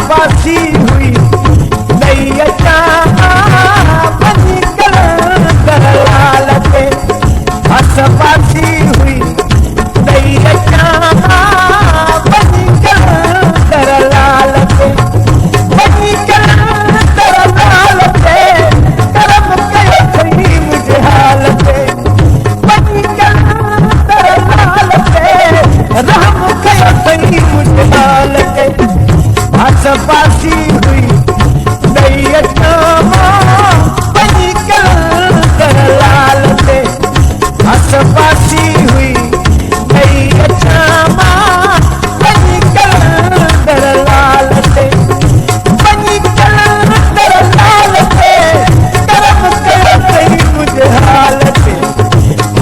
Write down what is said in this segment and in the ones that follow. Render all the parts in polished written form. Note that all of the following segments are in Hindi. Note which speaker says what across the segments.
Speaker 1: बासी हुई नैया बनी कलंदर लाल पे, बासी हुई नैया बनी कलंदर लाल पे, बनी कलंदर लाल पे, करम कयो थई मुझे हाल पे, बनी कलंदर लाल पे, रहम कयो थई मुझे हाल पे। बासी हुई नैया बनी कलंदर लाल पे, बासी हुई नैया बनी कलंदर लाल पे, बनी कलंदर लाल पे, करम कयो थई मुझे हाल पे,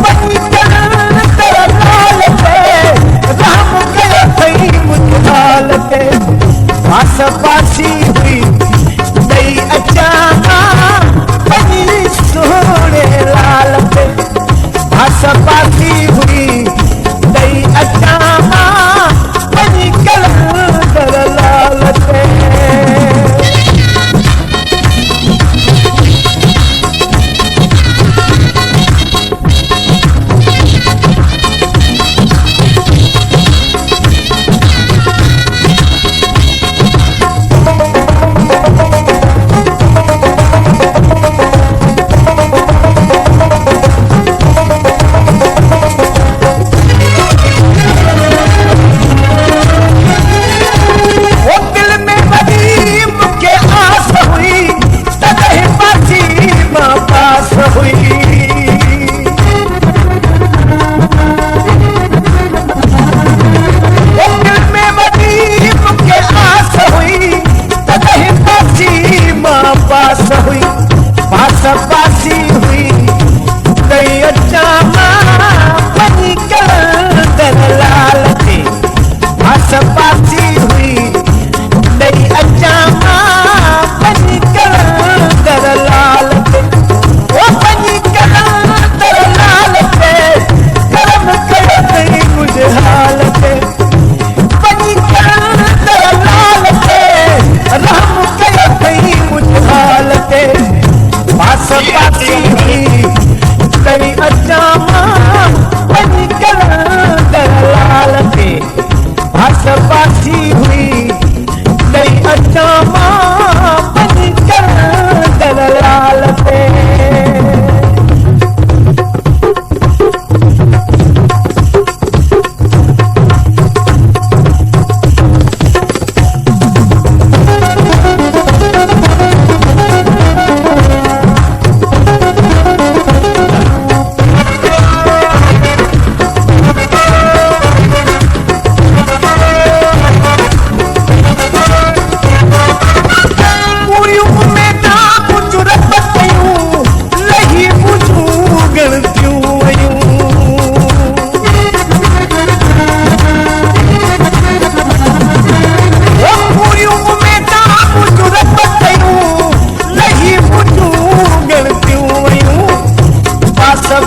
Speaker 1: बनी कलंदर लाल पे, रहम कयो थई मुझे हाल पे। बासी हुई नैया बनी सोने लाल पे, बासी हुई नैया बनी कलंदर लाल पे। बासी हुई नैया बनी कलंदर लाल पे, बासी हुई नैया बनी कलंदर लाल पे, ओ बनी कलंदर लाल पे, करम कयो थई मुझे हाल पे, बनी कलंदर लाल पे, रहम कयो थई मुझे हाल पे। बासी हुई नैया बनी कलंदर लाल पे, बासी हुई नैया बनी कलंदर लाल पे।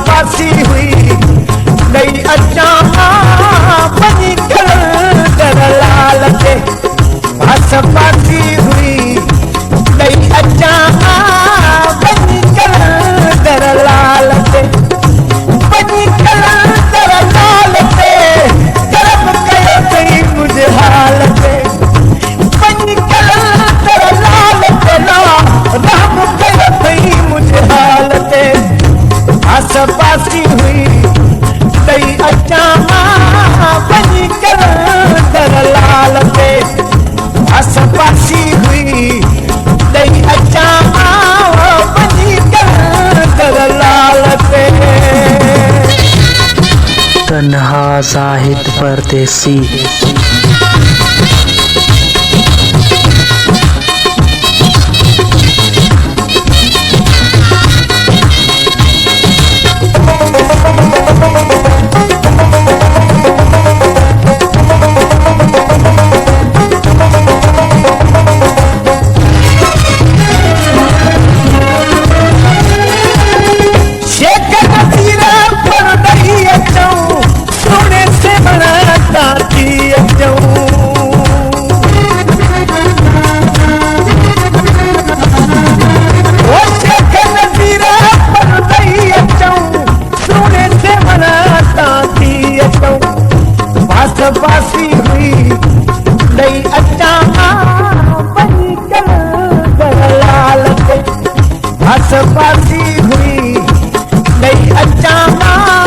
Speaker 1: बासी हुई नैया बनी कलंदर लाल पे, बासी हुई नैया बनी कलंदर लाल पे, बनी कलंदर लाल पे, करम कयो थई मुझे हाल पे, बनी कलंदर लाल पे, रहम कयो थई मुझे हाल पे। बासी हुई नैया बनी कलंदर लाल पे, बासी हुई नैया बनी कलंदर लाल पे।
Speaker 2: तन्हा साहित्य परदेसी।
Speaker 1: पास पासी हुई नई अचां मां